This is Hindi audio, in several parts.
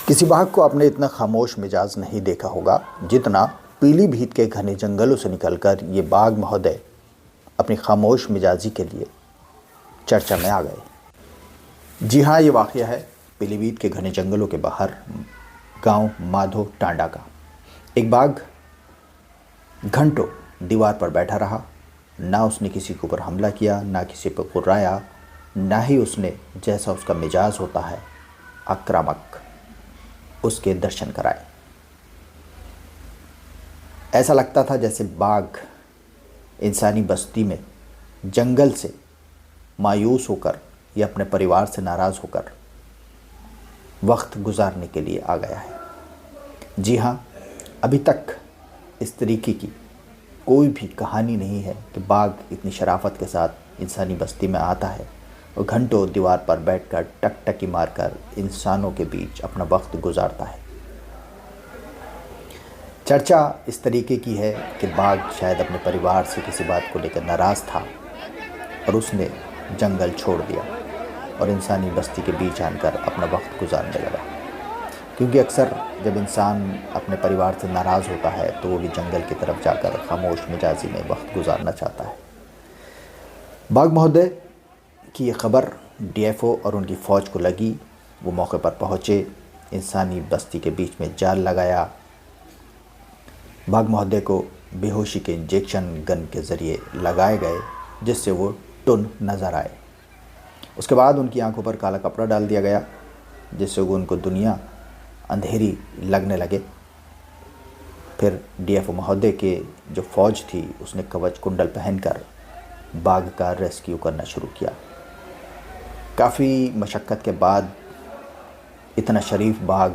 किसी बाघ को आपने इतना खामोश मिजाज नहीं देखा होगा जितना पीलीभीत के घने जंगलों से निकलकर ये बाघ महोदय अपनी खामोश मिजाजी के लिए चर्चा में आ गए। जी हाँ, ये वाक़या है पीलीभीत के घने जंगलों के बाहर गांव माधो टांडा का। एक बाघ घंटों दीवार पर बैठा रहा। ना उसने किसी के ऊपर हमला किया, ना किसी पर कुर्राया, ना ही उसने, जैसा उसका मिजाज होता है, आक्रामक उसके दर्शन कराए। ऐसा लगता था जैसे बाघ इंसानी बस्ती में जंगल से मायूस होकर या अपने परिवार से नाराज़ होकर वक्त गुजारने के लिए आ गया है। जी हाँ, अभी तक इस तरीके की कोई भी कहानी नहीं है कि बाघ इतनी शराफत के साथ इंसानी बस्ती में आता है और घंटों दीवार पर बैठकर टकटकी मारकर इंसानों के बीच अपना वक्त गुजारता है। चर्चा इस तरीके की है कि बाघ शायद अपने परिवार से किसी बात को लेकर नाराज़ था और उसने जंगल छोड़ दिया और इंसानी बस्ती के बीच आकर अपना वक्त गुजारने लगा। क्योंकि अक्सर जब इंसान अपने परिवार से नाराज़ होता है तो वो भी जंगल की तरफ जाकर खामोश मिजाजी में वक्त गुजारना चाहता है। बाघ महोदय की ये खबर डीएफओ और उनकी फ़ौज को लगी। वो मौके पर पहुँचे, इंसानी बस्ती के बीच में जाल लगाया। बाघ महोदय को बेहोशी के इंजेक्शन गन के ज़रिए लगाए गए जिससे वो टुन नज़र आए। उसके बाद उनकी आंखों पर काला कपड़ा डाल दिया गया जिससे वो उनको दुनिया अंधेरी लगने लगे। फिर डीएफओ महोदय के जो फ़ौज थी उसने कवच कुंडल पहनकर बाघ का रेस्क्यू करना शुरू किया। काफ़ी मशक्क़त के बाद इतना शरीफ बाघ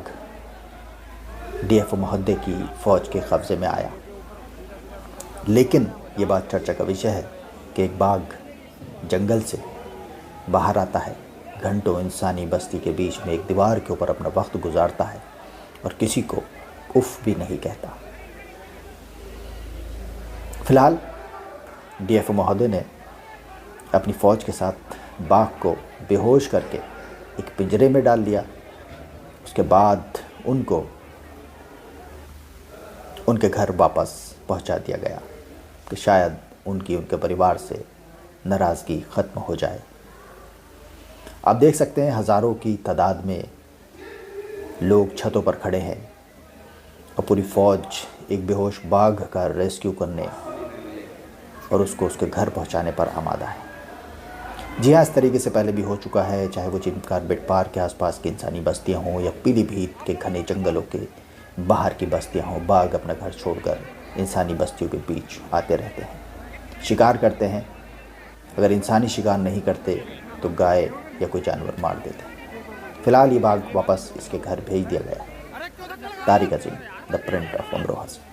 डीएफओ महोदय की फ़ौज के कब्ज़े में आया। लेकिन ये बात चर्चा का विषय है कि एक बाघ जंगल से बाहर आता है, घंटों इंसानी बस्ती के बीच में एक दीवार के ऊपर अपना वक्त गुजारता है और किसी को उफ भी नहीं कहता। फिलहाल डीएफओ महोदय ने अपनी फ़ौज के साथ बाघ को बेहोश करके एक पिंजरे में डाल दिया। उसके बाद उनको उनके घर वापस पहुंचा दिया गया कि शायद उनके परिवार से नाराज़गी ख़त्म हो जाए। आप देख सकते हैं हज़ारों की तादाद में लोग छतों पर खड़े हैं और पूरी फ़ौज एक बेहोश बाघ का रेस्क्यू करने और उसको उसके घर पहुंचाने पर आमादा है। जी हाँ, इस तरीके से पहले भी हो चुका है, चाहे वो जिम कार्बेट पार्क के आसपास की इंसानी बस्तियां हों या पीलीभीत के घने जंगलों के बाहर की बस्तियां हों। बाघ अपना घर छोड़कर इंसानी बस्तियों के बीच आते रहते हैं, शिकार करते हैं। अगर इंसानी शिकार नहीं करते तो गाय या कोई जानवर मार देते हैं। फिलहाल ये बाघ वापस इसके घर भेज दिया गया। तारिक अजीम, द प्रिंट ऑफ अमरोहा से।